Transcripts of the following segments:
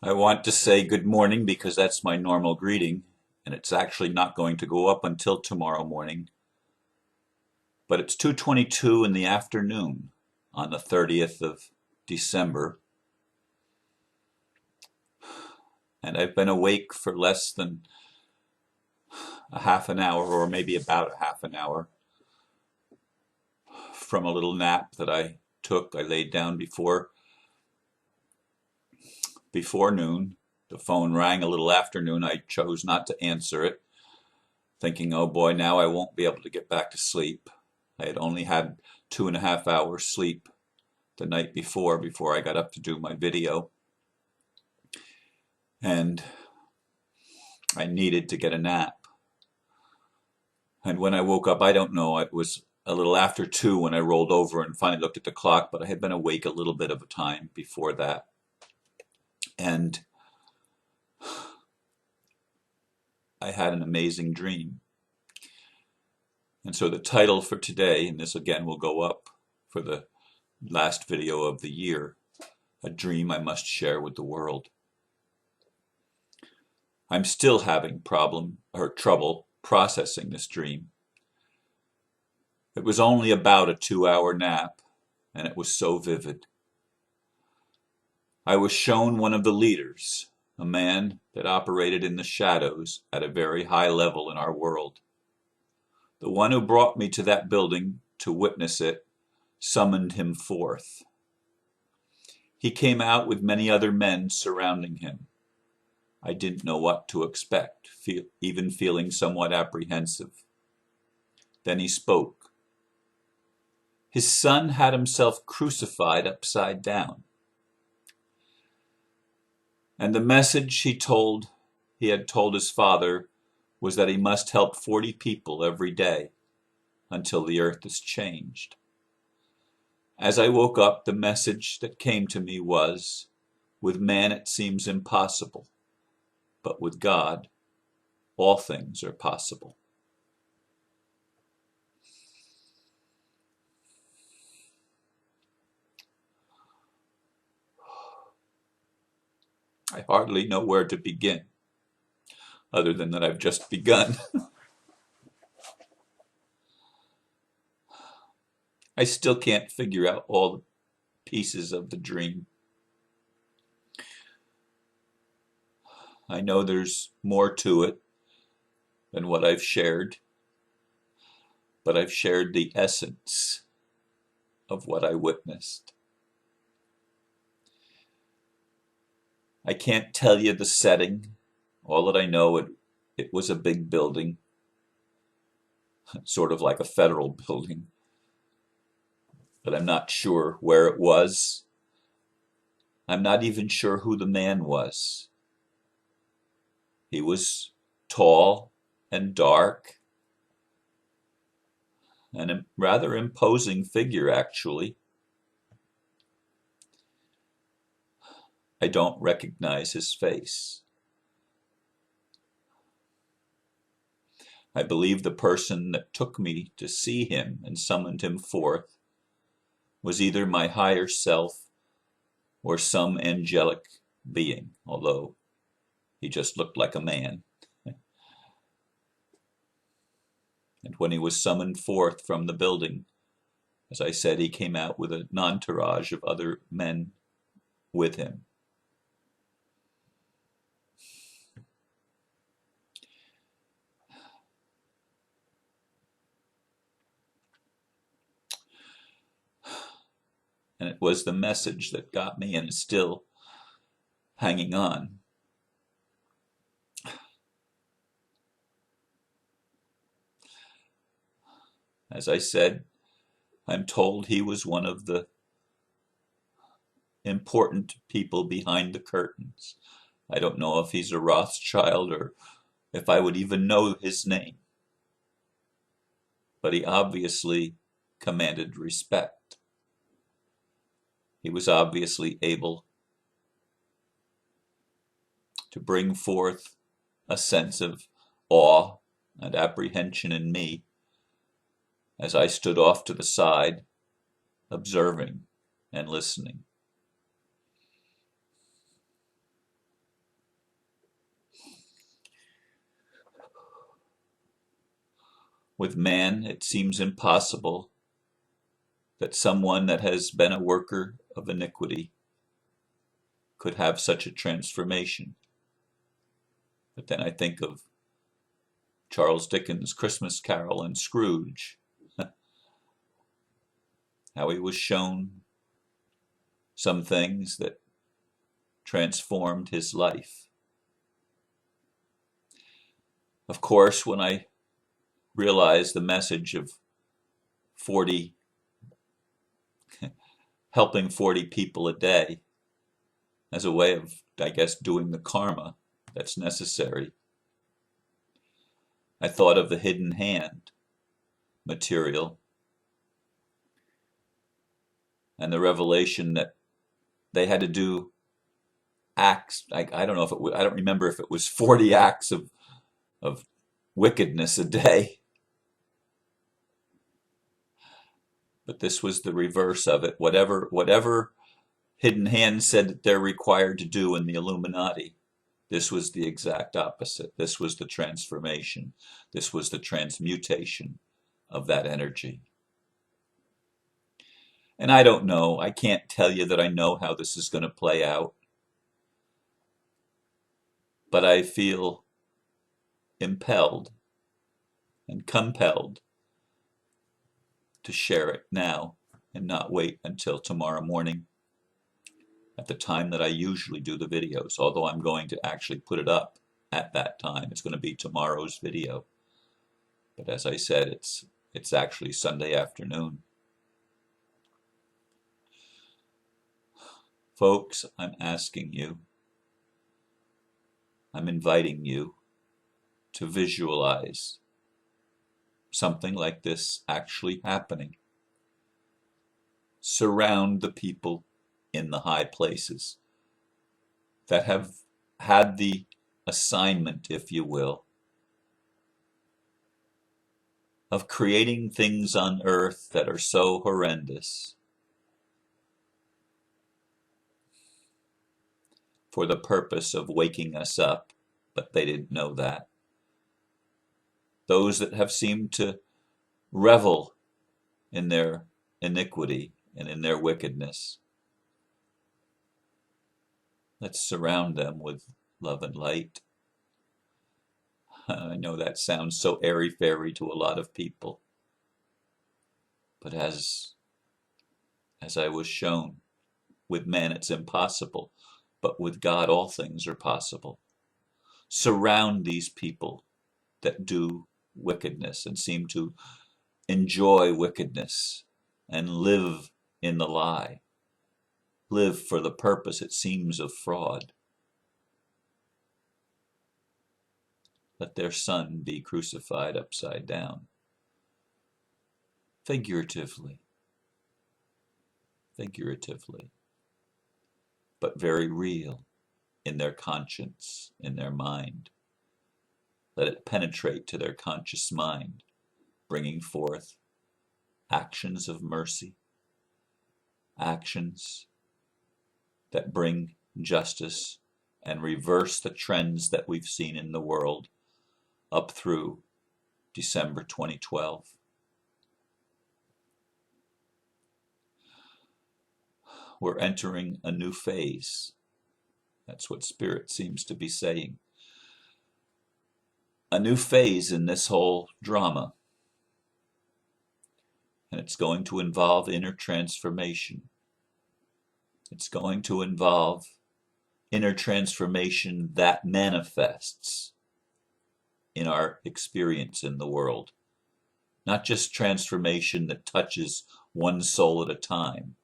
I want to say good morning because that's my normal greeting, and it's actually not going to go up until tomorrow morning. But it's 2:22 in the afternoon on the 30th of December, and I've been awake for less than a half an hour, or maybe about a half an hour, from a little nap that I took. I laid down before noon. The phone rang a little after noon. I chose not to answer it, thinking, oh boy, now I won't be able to get back to sleep. I had only had 2.5 hours sleep the night before I got up to do my video. And I needed to get a nap. And when I woke up, I don't know, it was a little after 2 when I rolled over and finally looked at the clock, but I had been awake a little bit of a time before that. And I had an amazing dream. And so the title for today, and this again will go up for the last video of the year, a dream I must share with the world. I'm still having trouble processing this dream. It was only about a 2-hour nap, and it was so vivid. I was shown one of the leaders, a man that operated in the shadows at a very high level in our world. The one who brought me to that building to witness it summoned him forth. He came out with many other men surrounding him. I didn't know what to expect, even feeling somewhat apprehensive. Then he spoke. His son had himself crucified upside down. And the message he had told his father was that he must help 40 people every day until the earth is changed. As I woke up, the message that came to me was, with man it seems impossible, but with God, all things are possible. I hardly know where to begin, other than that I've just begun. I still can't figure out all the pieces of the dream. I know there's more to it than what I've shared, but I've shared the essence of what I witnessed. I can't tell you the setting. All that I know, it was a big building, sort of like a federal building, but I'm not sure where it was. I'm not even sure who the man was. He was tall and dark, and a rather imposing figure, actually. I don't recognize his face. I believe the person that took me to see him and summoned him forth was either my higher self or some angelic being, although he just looked like a man. And when he was summoned forth from the building, as I said, he came out with an entourage of other men with him. And it was the message that got me and is still hanging on. As I said, I'm told he was one of the important people behind the curtains. I don't know if he's a Rothschild or if I would even know his name. But he obviously commanded respect. He was obviously able to bring forth a sense of awe and apprehension in me as I stood off to the side, observing and listening. With man, it seems impossible that someone that has been a worker of iniquity could have such a transformation. But then I think of Charles Dickens' Christmas Carol and Scrooge, how he was shown some things that transformed his life. Of course, when I realized the message of 40, helping 40 people a day as a way of, I guess, doing the karma that's necessary, I thought of the hidden hand material and the revelation that they had to do acts. I don't know if I don't remember if it was 40 acts of wickedness a day. But this was the reverse of it. Whatever hidden hand said that they're required to do in the Illuminati, this was the exact opposite. This was the transformation. This was the transmutation of that energy. And I don't know. I can't tell you that I know how this is going to play out. But I feel impelled and compelled to share it now and not wait until tomorrow morning at the time that I usually do the videos, although I'm going to actually put it up at that time. It's going to be tomorrow's video. But as I said, it's actually Sunday afternoon. Folks, I'm asking you, I'm inviting you to visualize something like this actually happening. Surround the people in the high places that have had the assignment, if you will, of creating things on earth that are so horrendous for the purpose of waking us up, but they didn't know that. Those that have seemed to revel in their iniquity and in their wickedness, let's surround them with love and light. I know that sounds so airy-fairy to a lot of people, but as I was shown, with man it's impossible, but with God all things are possible. Surround these people that do wickedness and seem to enjoy wickedness and live in the lie, live for the purpose, it seems, of fraud. Let their son be crucified upside down. Figuratively, but very real in their conscience, in their mind. Let it penetrate to their conscious mind, bringing forth actions of mercy, actions that bring justice and reverse the trends that we've seen in the world up through December 2012. We're entering a new phase. That's what Spirit seems to be saying. A new phase in this whole drama. And it's going to involve inner transformation. It's going to involve inner transformation that manifests in our experience in the world. Not just transformation that touches one soul at a time,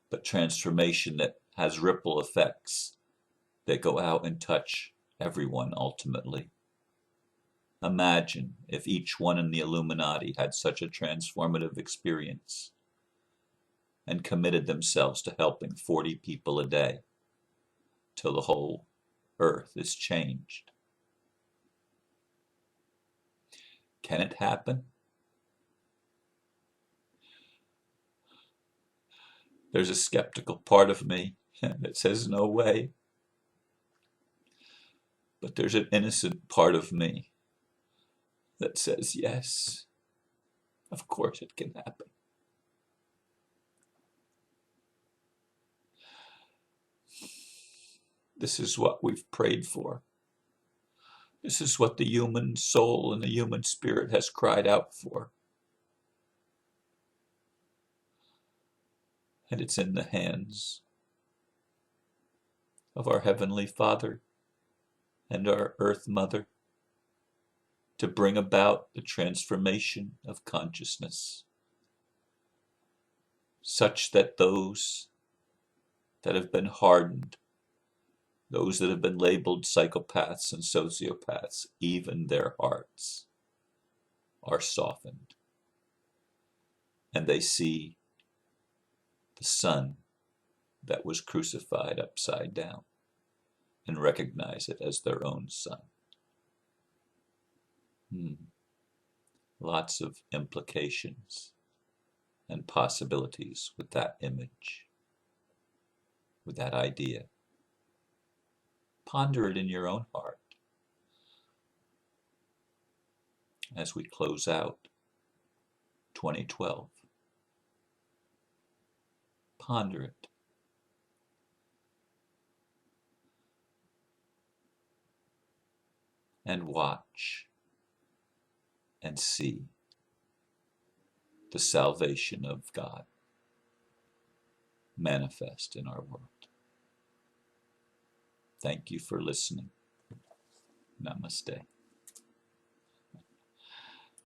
but transformation that has ripple effects that go out and touch everyone ultimately. Imagine if each one in the Illuminati had such a transformative experience and committed themselves to helping 40 people a day till the whole earth is changed. Can it happen? There's a skeptical part of me that says no way. But there's an innocent part of me that says, yes, of course it can happen. This is what we've prayed for. This is what the human soul and the human spirit has cried out for. And it's in the hands of our Heavenly Father and our Earth Mother to bring about the transformation of consciousness, such that those that have been hardened, those that have been labeled psychopaths and sociopaths, even their hearts are softened, and they see the Son that was crucified upside down and recognize it as their own Son. Lots of implications and possibilities with that image, with that idea. Ponder it in your own heart as we close out 2012. Ponder it. And watch and see the salvation of God manifest in our world. Thank you for listening. Namaste.